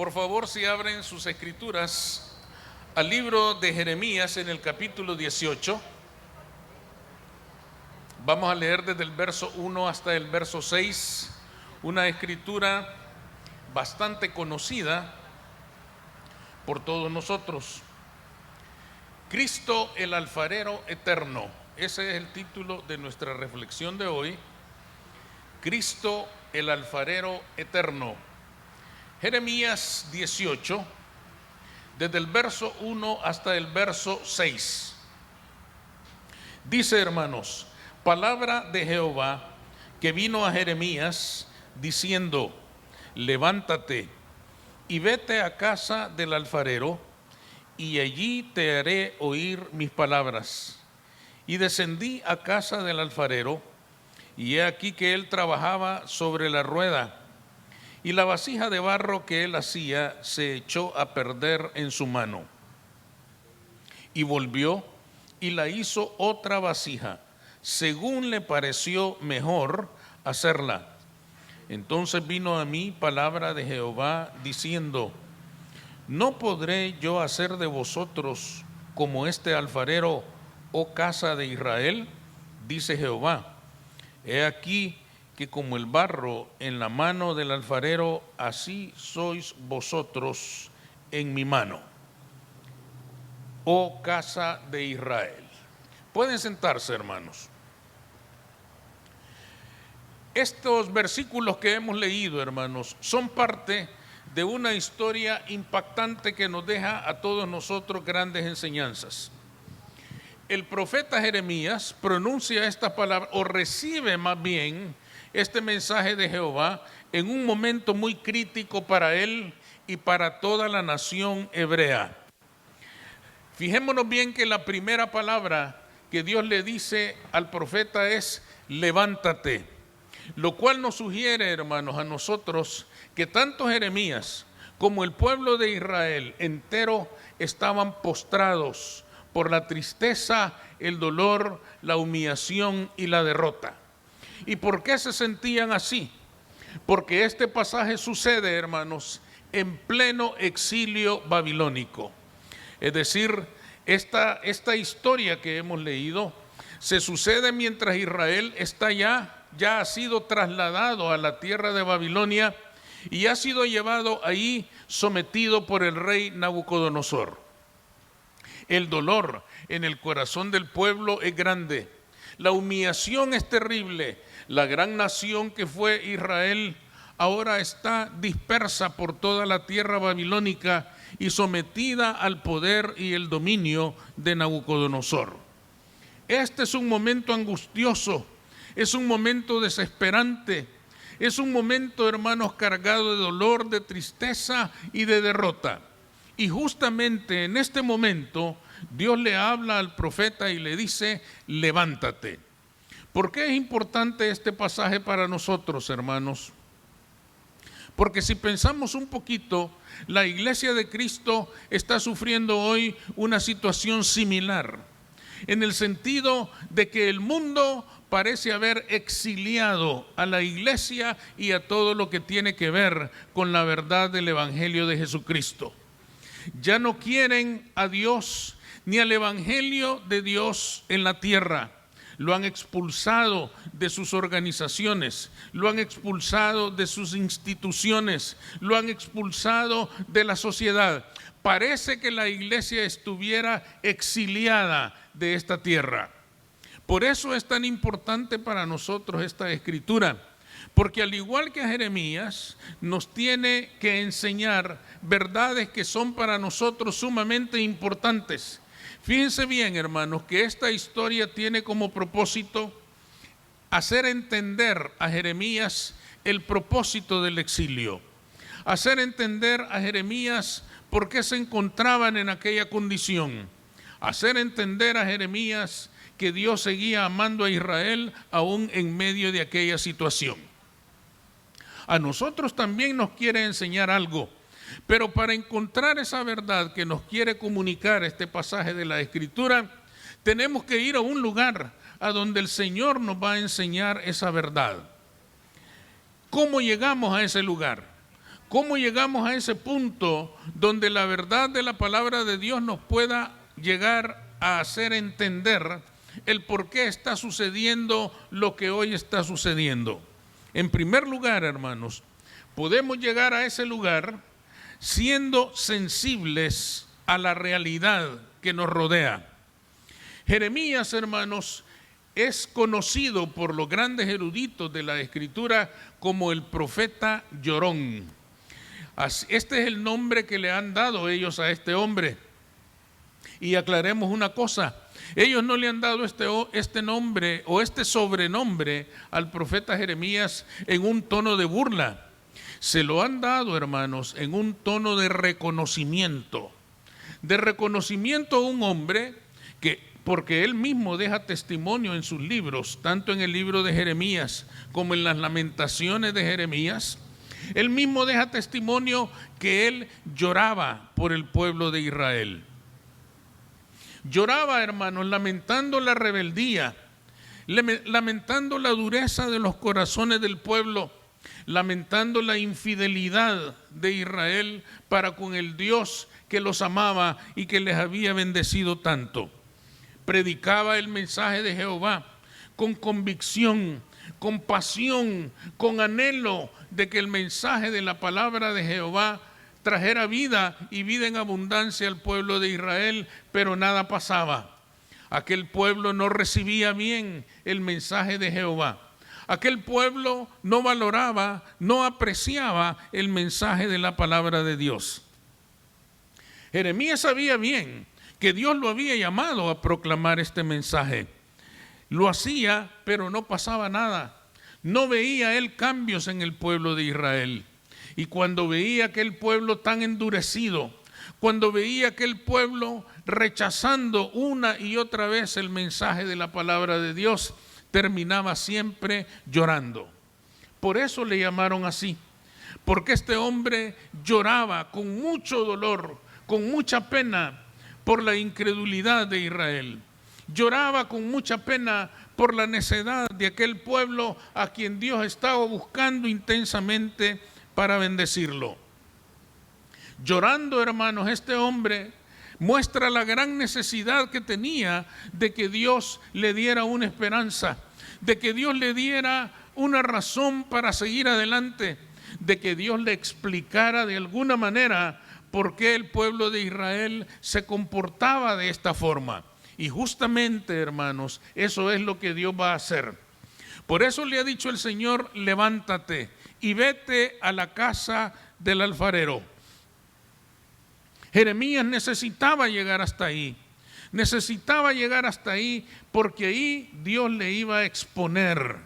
Por favor, si abren sus escrituras al libro de Jeremías en el capítulo 18, vamos a leer desde el verso 1 hasta el verso 6, una escritura bastante conocida por todos nosotros. Cristo el alfarero eterno, ese es el título de nuestra reflexión de hoy. Cristo el alfarero eterno. Jeremías 18, desde el verso 1 hasta el verso 6. Dice, hermanos, palabra de Jehová que vino a Jeremías diciendo: levántate y vete a casa del alfarero, y allí te haré oír mis palabras. Y descendí a casa del alfarero, y he aquí que él trabajaba sobre la rueda, y la vasija de barro que él hacía se echó a perder en su mano. Y volvió y la hizo otra vasija, según le pareció mejor hacerla. Entonces vino a mí palabra de Jehová diciendo: ¿no podré yo hacer de vosotros como este alfarero, oh casa de Israel? Dice Jehová: he aquí que como el barro en la mano del alfarero, así sois vosotros en mi mano, oh casa de Israel. Pueden sentarse, hermanos. Estos versículos que hemos leído, hermanos, son parte de una historia impactante que nos deja a todos nosotros grandes enseñanzas. El profeta Jeremías pronuncia esta palabra, o recibe más bien este mensaje de Jehová en un momento muy crítico para él y para toda la nación hebrea. Fijémonos bien que la primera palabra que Dios le dice al profeta es: levántate, lo cual nos sugiere, hermanos, a nosotros que tanto Jeremías como el pueblo de Israel entero estaban postrados por la tristeza, el dolor, la humillación y la derrota. ¿Y por qué se sentían así? Porque este pasaje sucede, hermanos, en pleno exilio babilónico. Es decir, esta historia que hemos leído se sucede mientras Israel está ya ha sido trasladado a la tierra de Babilonia y ha sido llevado ahí sometido por el rey Nabucodonosor. El dolor en el corazón del pueblo es grande, la humillación es terrible. La gran nación que fue Israel ahora está dispersa por toda la tierra babilónica y sometida al poder y el dominio de Nabucodonosor. Este es un momento angustioso, es un momento desesperante, es un momento, hermanos, cargado de dolor, de tristeza y de derrota. Y justamente en este momento Dios le habla al profeta y le dice: levántate. ¿Por qué es importante este pasaje para nosotros, hermanos? Porque si pensamos un poquito, la iglesia de Cristo está sufriendo hoy una situación similar, en el sentido de que el mundo parece haber exiliado a la iglesia y a todo lo que tiene que ver con la verdad del evangelio de Jesucristo. Ya no quieren a Dios ni al evangelio de Dios en la tierra. Lo han expulsado de sus organizaciones, lo han expulsado de sus instituciones, lo han expulsado de la sociedad. Parece que la iglesia estuviera exiliada de esta tierra. Por eso es tan importante para nosotros esta escritura, porque al igual que a Jeremías, nos tiene que enseñar verdades que son para nosotros sumamente importantes. Fíjense bien, hermanos, que esta historia tiene como propósito hacer entender a Jeremías el propósito del exilio, hacer entender a Jeremías por qué se encontraban en aquella condición, hacer entender a Jeremías que Dios seguía amando a Israel aún en medio de aquella situación. A nosotros también nos quiere enseñar algo. Pero para encontrar esa verdad que nos quiere comunicar este pasaje de la Escritura, tenemos que ir a un lugar a donde el Señor nos va a enseñar esa verdad. ¿Cómo llegamos a ese lugar? ¿Cómo llegamos a ese punto donde la verdad de la palabra de Dios nos pueda llegar a hacer entender el por qué está sucediendo lo que hoy está sucediendo? En primer lugar, hermanos, podemos llegar a ese lugar siendo sensibles a la realidad que nos rodea. Jeremías, hermanos, es conocido por los grandes eruditos de la Escritura como el profeta llorón. Este es el nombre que le han dado ellos a este hombre. Y aclaremos una cosa, ellos no le han dado este nombre o este sobrenombre al profeta Jeremías en un tono de burla. Se lo han dado, hermanos, en un tono de reconocimiento a un hombre que, porque él mismo deja testimonio en sus libros, tanto en el libro de Jeremías como en las lamentaciones de Jeremías, él mismo deja testimonio que él lloraba por el pueblo de Israel. Lloraba, hermanos, lamentando la rebeldía, lamentando la dureza de los corazones del pueblo, lamentando la infidelidad de Israel para con el Dios que los amaba y que les había bendecido tanto. Predicaba el mensaje de Jehová con convicción, con pasión, con anhelo de que el mensaje de la palabra de Jehová trajera vida y vida en abundancia al pueblo de Israel, pero nada pasaba. Aquel pueblo no recibía bien el mensaje de Jehová. Aquel pueblo no valoraba, no apreciaba el mensaje de la palabra de Dios. Jeremías sabía bien que Dios lo había llamado a proclamar este mensaje. Lo hacía, pero no pasaba nada. No veía él cambios en el pueblo de Israel. Y cuando veía aquel pueblo tan endurecido, cuando veía aquel pueblo rechazando una y otra vez el mensaje de la palabra de Dios, terminaba siempre llorando. Por eso le llamaron así, porque este hombre lloraba con mucho dolor, con mucha pena por la incredulidad de Israel. Lloraba con mucha pena por la necedad de aquel pueblo a quien Dios estaba buscando intensamente para bendecirlo. Llorando, hermanos, este hombre muestra la gran necesidad que tenía de que Dios le diera una esperanza, de que Dios le diera una razón para seguir adelante, de que Dios le explicara de alguna manera por qué el pueblo de Israel se comportaba de esta forma. Y justamente, hermanos, eso es lo que Dios va a hacer. Por eso le ha dicho el Señor: levántate y vete a la casa del alfarero. Jeremías necesitaba llegar hasta ahí. Necesitaba llegar hasta ahí porque ahí Dios le iba a exponer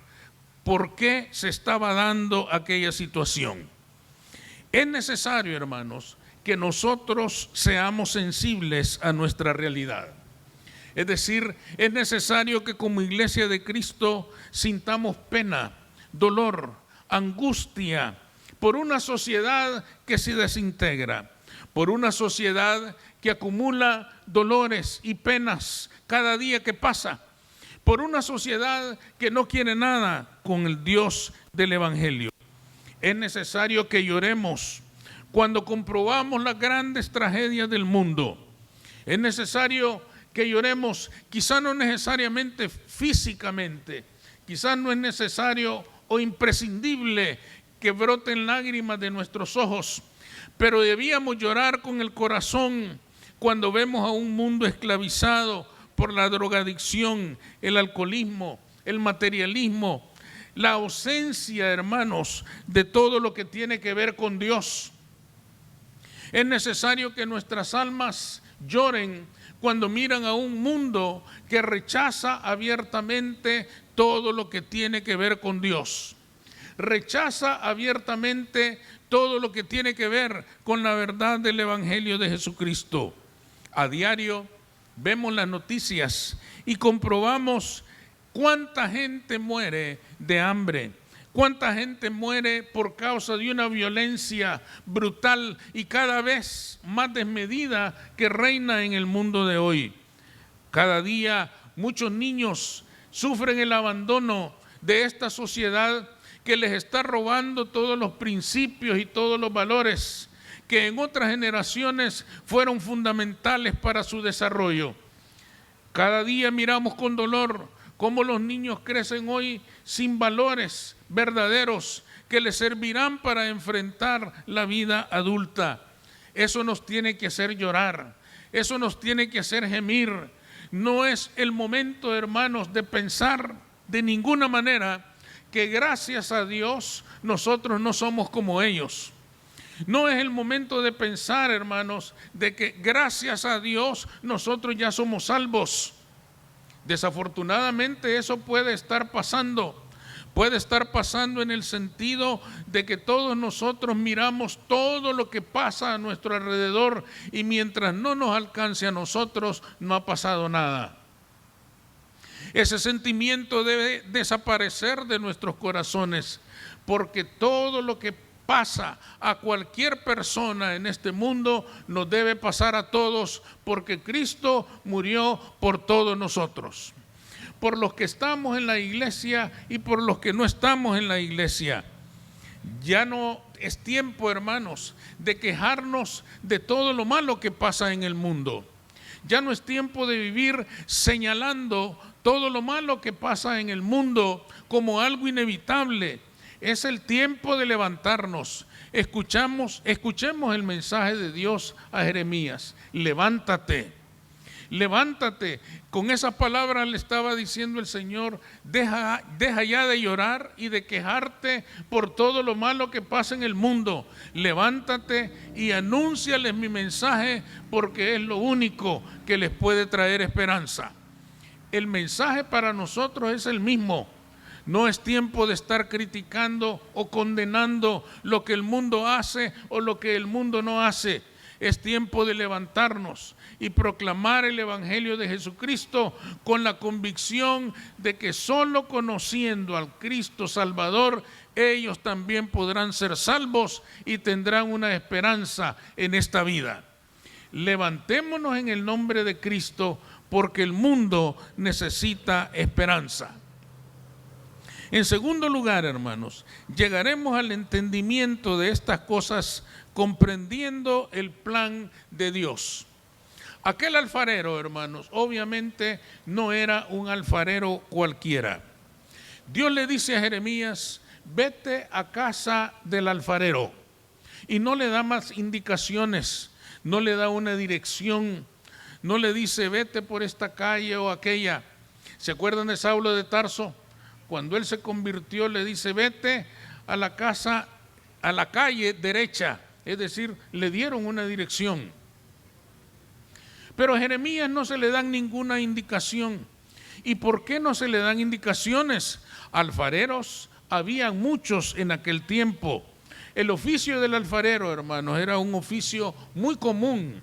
por qué se estaba dando aquella situación. Es necesario, hermanos, que nosotros seamos sensibles a nuestra realidad. Es decir, es necesario que como iglesia de Cristo sintamos pena, dolor, angustia por una sociedad que se desintegra, por una sociedad que acumula dolores y penas cada día que pasa, por una sociedad que no quiere nada con el Dios del Evangelio. Es necesario que lloremos cuando comprobamos las grandes tragedias del mundo. Es necesario que lloremos, quizá no necesariamente físicamente, quizá no es necesario o imprescindible que broten lágrimas de nuestros ojos, pero debíamos llorar con el corazón cuando vemos a un mundo esclavizado por la drogadicción, el alcoholismo, el materialismo, la ausencia, hermanos, de todo lo que tiene que ver con Dios. Es necesario que nuestras almas lloren cuando miran a un mundo que rechaza abiertamente todo lo que tiene que ver con Dios. Rechaza abiertamente todo lo que tiene que ver con la verdad del Evangelio de Jesucristo. A diario vemos las noticias y comprobamos cuánta gente muere de hambre, cuánta gente muere por causa de una violencia brutal y cada vez más desmedida que reina en el mundo de hoy. Cada día muchos niños sufren el abandono de esta sociedad que les está robando todos los principios y todos los valores que en otras generaciones fueron fundamentales para su desarrollo. Cada día miramos con dolor cómo los niños crecen hoy sin valores verdaderos que les servirán para enfrentar la vida adulta. Eso nos tiene que hacer llorar, eso nos tiene que hacer gemir. No es el momento, hermanos, de pensar de ninguna manera que gracias a Dios nosotros no somos como ellos. No es el momento de pensar, hermanos, de que gracias a Dios nosotros ya somos salvos. Desafortunadamente eso puede estar pasando. Puede estar pasando en el sentido de que todos nosotros miramos todo lo que pasa a nuestro alrededor y mientras no nos alcance a nosotros, no ha pasado nada. Ese sentimiento debe desaparecer de nuestros corazones, porque todo lo que pasa a cualquier persona en este mundo nos debe pasar a todos, porque Cristo murió por todos nosotros. Por los que estamos en la iglesia y por los que no estamos en la iglesia. Ya no es tiempo, hermanos, de quejarnos de todo lo malo que pasa en el mundo. Ya no es tiempo de vivir señalando todo lo malo que pasa en el mundo como algo inevitable. Es el tiempo de levantarnos. Escuchemos el mensaje de Dios a Jeremías. Levántate. Levántate. Con esas palabras le estaba diciendo el Señor, deja ya de llorar y de quejarte por todo lo malo que pasa en el mundo. Levántate y anúnciales mi mensaje, porque es lo único que les puede traer esperanza. El mensaje para nosotros es el mismo. No es tiempo de estar criticando o condenando lo que el mundo hace o lo que el mundo no hace. Es tiempo de levantarnos y proclamar el Evangelio de Jesucristo con la convicción de que solo conociendo al Cristo Salvador, ellos también podrán ser salvos y tendrán una esperanza en esta vida. Levantémonos en el nombre de Cristo, porque el mundo necesita esperanza. En segundo lugar, hermanos, llegaremos al entendimiento de estas cosas comprendiendo el plan de Dios. Aquel alfarero, hermanos, obviamente no era un alfarero cualquiera. Dios le dice a Jeremías, vete a casa del alfarero, y no le da más indicaciones, no le da una dirección, no le dice vete por esta calle o aquella. ¿Se acuerdan de Saulo de Tarso? Cuando él se convirtió, le dice vete a la casa, a la calle derecha, es decir, le dieron una dirección. Pero a Jeremías no se le dan ninguna indicación. ¿Y por qué no se le dan indicaciones? Alfareros habían muchos en aquel tiempo. El oficio del alfarero, hermanos, era un oficio muy común.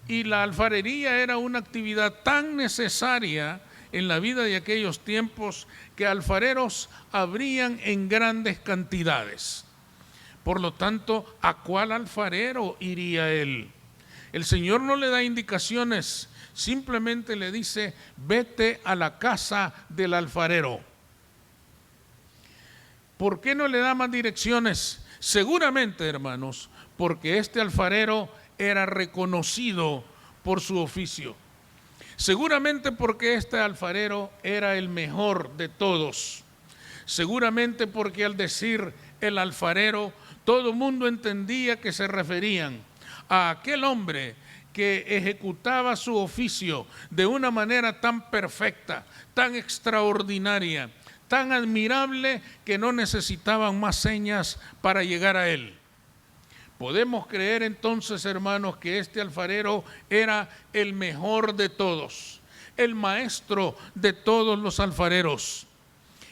Y la alfarería era una actividad tan necesaria en la vida de aquellos tiempos que alfareros habrían en grandes cantidades. Por lo tanto, ¿a cuál alfarero iría él? El Señor no le da indicaciones, simplemente le dice, vete a la casa del alfarero. ¿Por qué no le da más direcciones? Seguramente, hermanos, porque este alfarero era reconocido por su oficio. Seguramente porque este alfarero era el mejor de todos. Seguramente porque al decir el alfarero, todo el mundo entendía que se referían a aquel hombre que ejecutaba su oficio de una manera tan perfecta, tan extraordinaria, tan admirable que no necesitaban más señas para llegar a él. Podemos creer entonces, hermanos, que este alfarero era el mejor de todos, el maestro de todos los alfareros.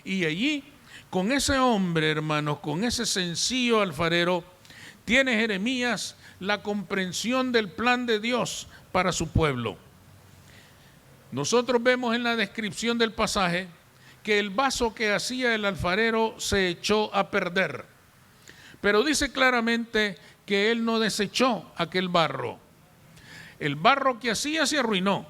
Y allí, con ese hombre, hermanos, con ese sencillo alfarero, tiene Jeremías la comprensión del plan de Dios para su pueblo. Nosotros vemos en la descripción del pasaje que el vaso que hacía el alfarero se echó a perder. Pero dice claramente que él no desechó aquel barro. El barro que hacía se arruinó.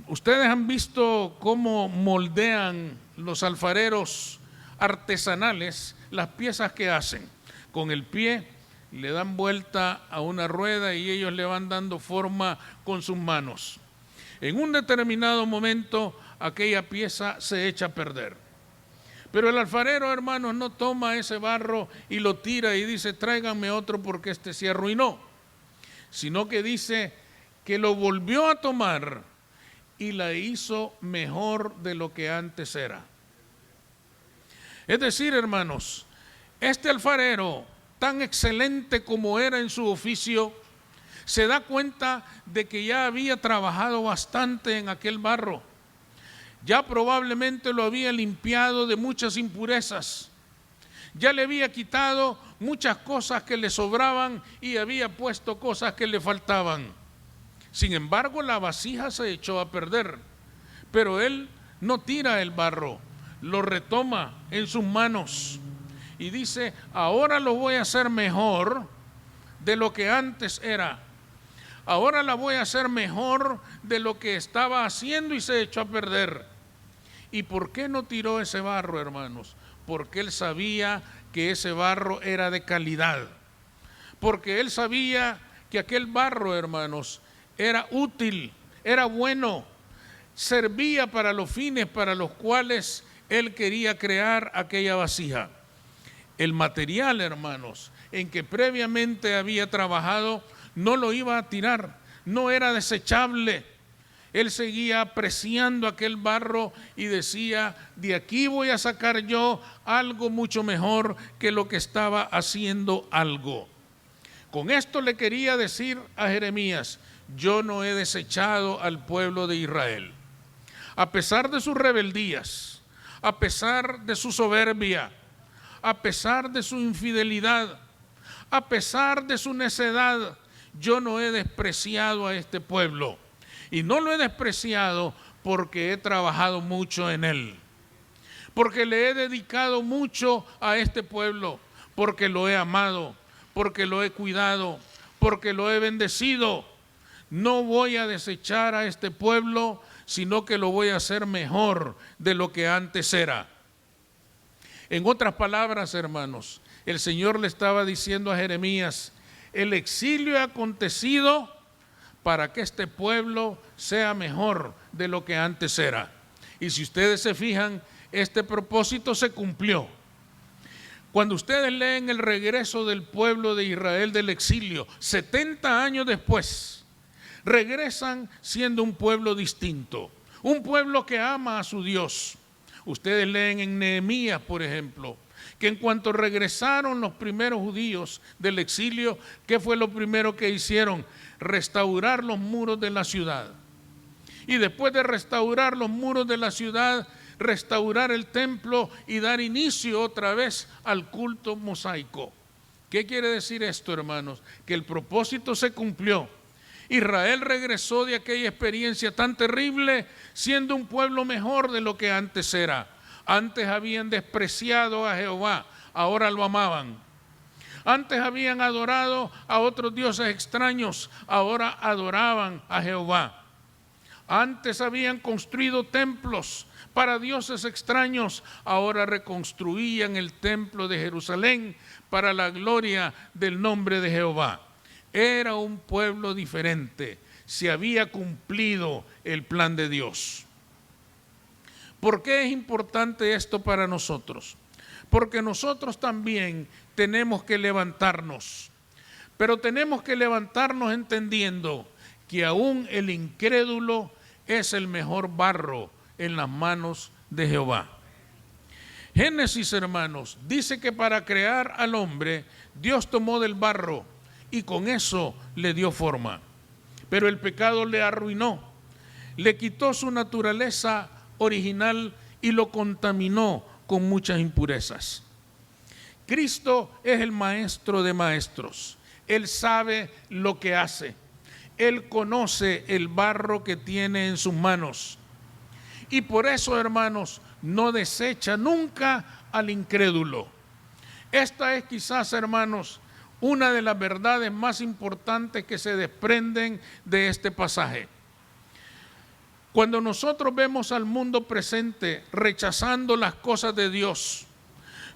Ustedes han visto cómo moldean los alfareros artesanales las piezas que hacen. Con el pie le dan vuelta a una rueda y ellos le van dando forma con sus manos. En un determinado momento aquella pieza se echa a perder. Pero el alfarero, hermanos, no toma ese barro y lo tira y dice, tráiganme otro porque este se arruinó. Sino que dice que lo volvió a tomar y la hizo mejor de lo que antes era. Es decir, hermanos, este alfarero, tan excelente como era en su oficio, se da cuenta de que ya había trabajado bastante en aquel barro. Ya probablemente lo había limpiado de muchas impurezas. Ya le había quitado muchas cosas que le sobraban y había puesto cosas que le faltaban. Sin embargo, la vasija se echó a perder, pero él no tira el barro, lo retoma en sus manos y dice, ahora lo voy a hacer mejor de lo que antes era. Ahora la voy a hacer mejor de lo que estaba haciendo y se echó a perder. ¿Y por qué no tiró ese barro, hermanos? Porque él sabía que ese barro era de calidad. Porque él sabía que aquel barro, hermanos, era útil, era bueno, servía para los fines para los cuales él quería crear aquella vasija. El material, hermanos, en que previamente había trabajado, no lo iba a tirar, no era desechable. Él seguía apreciando aquel barro y decía, de aquí voy a sacar yo algo mucho mejor que lo que estaba haciendo algo. Con esto le quería decir a Jeremías, yo no he desechado al pueblo de Israel. A pesar de sus rebeldías, a pesar de su soberbia, a pesar de su infidelidad, a pesar de su necedad, yo no he despreciado a este pueblo. Y no lo he despreciado porque he trabajado mucho en él, porque le he dedicado mucho a este pueblo, porque lo he amado, porque lo he cuidado, porque lo he bendecido. No voy a desechar a este pueblo, sino que lo voy a hacer mejor de lo que antes era. En otras palabras, hermanos, el Señor le estaba diciendo a Jeremías, el exilio ha acontecido para que este pueblo sea mejor de lo que antes era. Y si ustedes se fijan, este propósito se cumplió. Cuando ustedes leen el regreso del pueblo de Israel del exilio, 70 años después, regresan siendo un pueblo distinto, un pueblo que ama a su Dios. Ustedes leen en Nehemías, por ejemplo, que en cuanto regresaron los primeros judíos del exilio, ¿qué fue lo primero que hicieron? Restaurar los muros de la ciudad. Y después de restaurar los muros de la ciudad, restaurar el templo y dar inicio otra vez al culto mosaico. ¿Qué quiere decir esto, hermanos? Que el propósito se cumplió. Israel regresó de aquella experiencia tan terrible siendo un pueblo mejor de lo que antes era. Antes habían despreciado a Jehová, ahora lo amaban. Antes habían adorado a otros dioses extraños, ahora adoraban a Jehová. Antes habían construido templos para dioses extraños, ahora reconstruían el templo de Jerusalén para la gloria del nombre de Jehová. Era un pueblo diferente, se había cumplido el plan de Dios. ¿Por qué es importante esto para nosotros? Porque nosotros también tenemos que levantarnos, pero tenemos que levantarnos entendiendo que aún el incrédulo es el mejor barro en las manos de Jehová. Génesis, hermanos, dice que para crear al hombre, Dios tomó del barro y con eso le dio forma. Pero el pecado le arruinó, le quitó su naturaleza original y lo contaminó con muchas impurezas. Cristo es el maestro de maestros. Él sabe lo que hace. Él conoce el barro que tiene en sus manos. Y por eso, hermanos, no desecha nunca al incrédulo. Esta es quizás, hermanos, una de las verdades más importantes que se desprenden de este pasaje. Cuando nosotros vemos al mundo presente rechazando las cosas de Dios,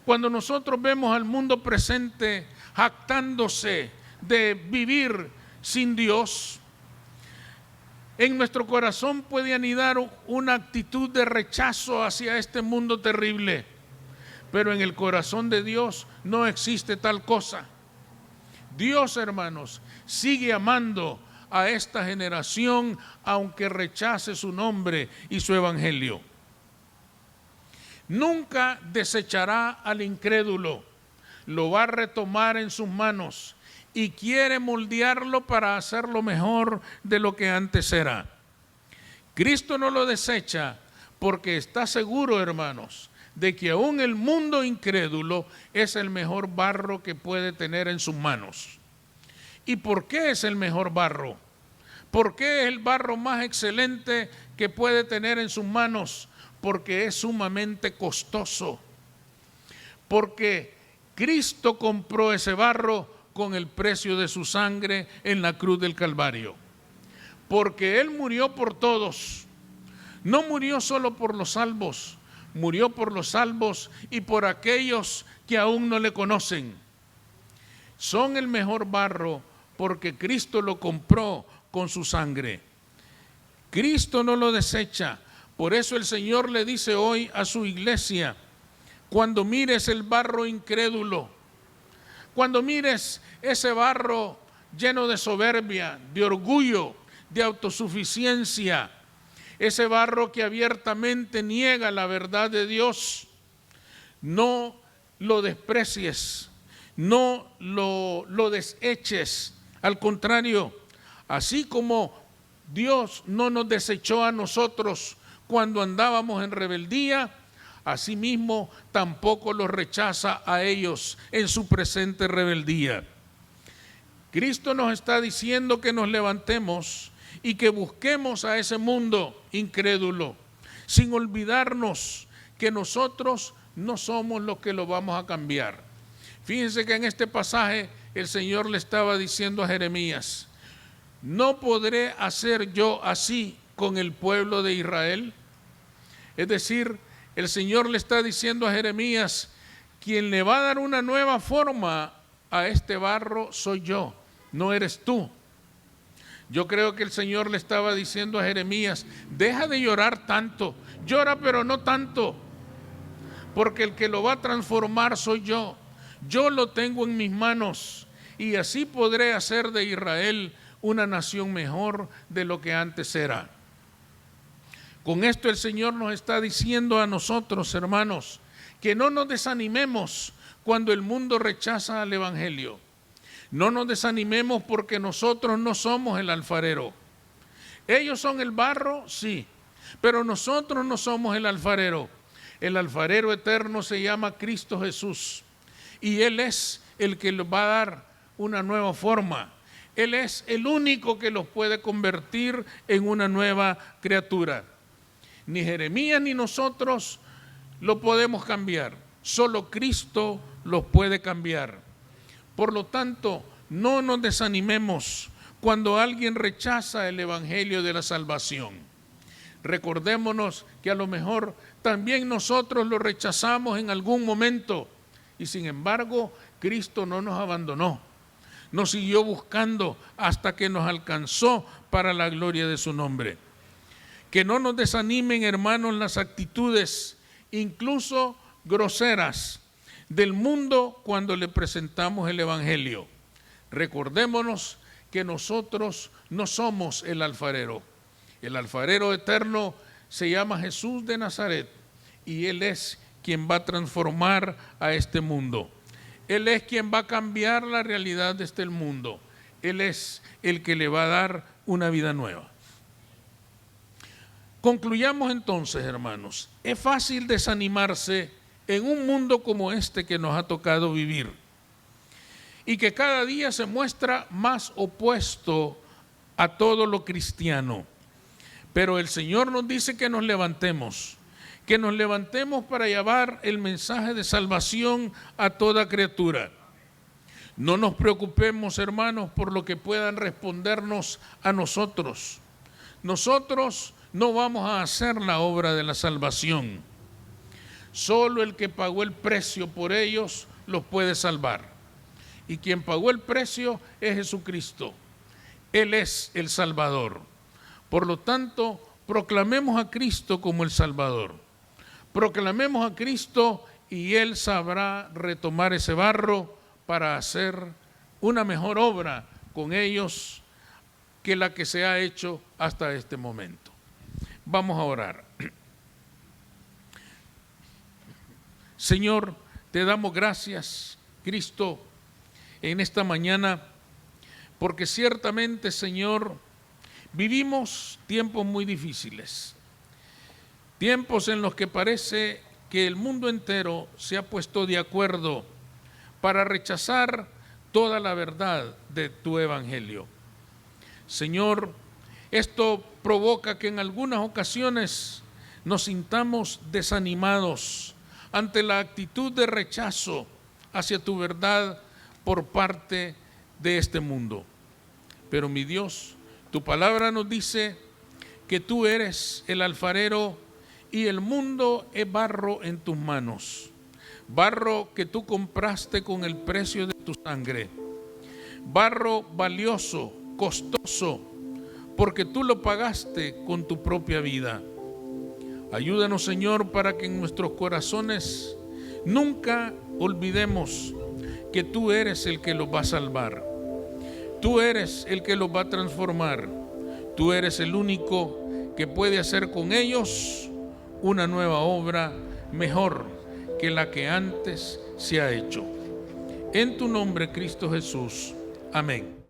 Cuando nosotros vemos al mundo presente jactándose de vivir sin Dios, en nuestro corazón puede anidar una actitud de rechazo hacia este mundo terrible, pero en el corazón de Dios no existe tal cosa. Dios, hermanos, sigue amando a esta generación aunque rechace su nombre y su evangelio. Nunca desechará al incrédulo, lo va a retomar en sus manos y quiere moldearlo para hacerlo mejor de lo que antes era. Cristo no lo desecha porque está seguro, hermanos, de que aún el mundo incrédulo es el mejor barro que puede tener en sus manos. ¿Y por qué es el mejor barro? ¿Por qué es el barro más excelente que puede tener en sus manos? Porque es sumamente costoso. Porque Cristo compró ese barro con el precio de su sangre en la cruz del Calvario. Porque Él murió por todos. No murió solo por los salvos, murió por los salvos y por aquellos que aún no le conocen. Son el mejor barro porque Cristo lo compró con su sangre. Cristo no lo desecha. Por eso el Señor le dice hoy a su iglesia: cuando mires el barro incrédulo, cuando mires ese barro lleno de soberbia, de orgullo, de autosuficiencia, ese barro que abiertamente niega la verdad de Dios, no lo desprecies, no lo deseches. Al contrario, así como Dios no nos desechó a nosotros cuando andábamos en rebeldía, asimismo tampoco los rechaza a ellos en su presente rebeldía. Cristo nos está diciendo que nos levantemos y que busquemos a ese mundo incrédulo, sin olvidarnos que nosotros no somos los que lo vamos a cambiar. Fíjense que en este pasaje el Señor le estaba diciendo a Jeremías: ¿no podré hacer yo así con el pueblo de Israel? Es decir, el Señor le está diciendo a Jeremías: quien le va a dar una nueva forma a este barro soy yo, no eres tú. Yo creo que el Señor le estaba diciendo a Jeremías: deja de llorar tanto, llora pero no tanto, porque el que lo va a transformar soy yo. Yo lo tengo en mis manos y así podré hacer de Israel una nación mejor de lo que antes era. Con esto el Señor nos está diciendo a nosotros, hermanos, que no nos desanimemos cuando el mundo rechaza al evangelio. No nos desanimemos porque nosotros no somos el alfarero. Ellos son el barro, sí, pero nosotros no somos el alfarero. El alfarero eterno se llama Cristo Jesús y Él es el que les va a dar una nueva forma. Él es el único que los puede convertir en una nueva criatura. Ni Jeremías ni nosotros lo podemos cambiar, solo Cristo los puede cambiar. Por lo tanto, no nos desanimemos cuando alguien rechaza el evangelio de la salvación. Recordémonos que a lo mejor también nosotros lo rechazamos en algún momento y sin embargo Cristo no nos abandonó, nos siguió buscando hasta que nos alcanzó para la gloria de su nombre. Que no nos desanimen, hermanos, las actitudes, incluso groseras, del mundo cuando le presentamos el evangelio. Recordémonos que nosotros no somos el alfarero. El alfarero eterno se llama Jesús de Nazaret y Él es quien va a transformar a este mundo. Él es quien va a cambiar la realidad de este mundo. Él es el que le va a dar una vida nueva. Concluyamos entonces, hermanos. Es fácil desanimarse en un mundo como este que nos ha tocado vivir y que cada día se muestra más opuesto a todo lo cristiano. Pero el Señor nos dice que nos levantemos para llevar el mensaje de salvación a toda criatura. No nos preocupemos, hermanos, por lo que puedan respondernos a nosotros. Nosotros no vamos a hacer la obra de la salvación. Solo el que pagó el precio por ellos los puede salvar. Y quien pagó el precio es Jesucristo. Él es el Salvador. Por lo tanto, proclamemos a Cristo como el Salvador. Proclamemos a Cristo y Él sabrá retomar ese barro para hacer una mejor obra con ellos que la que se ha hecho hasta este momento. Vamos a orar. Señor, te damos gracias, Cristo, en esta mañana, porque ciertamente, Señor, vivimos tiempos muy difíciles, tiempos en los que parece que el mundo entero se ha puesto de acuerdo para rechazar toda la verdad de tu evangelio. Señor, esto provoca que en algunas ocasiones nos sintamos desanimados ante la actitud de rechazo hacia tu verdad por parte de este mundo. Pero mi Dios, tu palabra nos dice que tú eres el alfarero y el mundo es barro en tus manos, barro que tú compraste con el precio de tu sangre, barro valioso, costoso, porque tú lo pagaste con tu propia vida. Ayúdanos, Señor, para que en nuestros corazones nunca olvidemos que tú eres el que los va a salvar. Tú eres el que los va a transformar. Tú eres el único que puede hacer con ellos una nueva obra mejor que la que antes se ha hecho. En tu nombre, Cristo Jesús. Amén.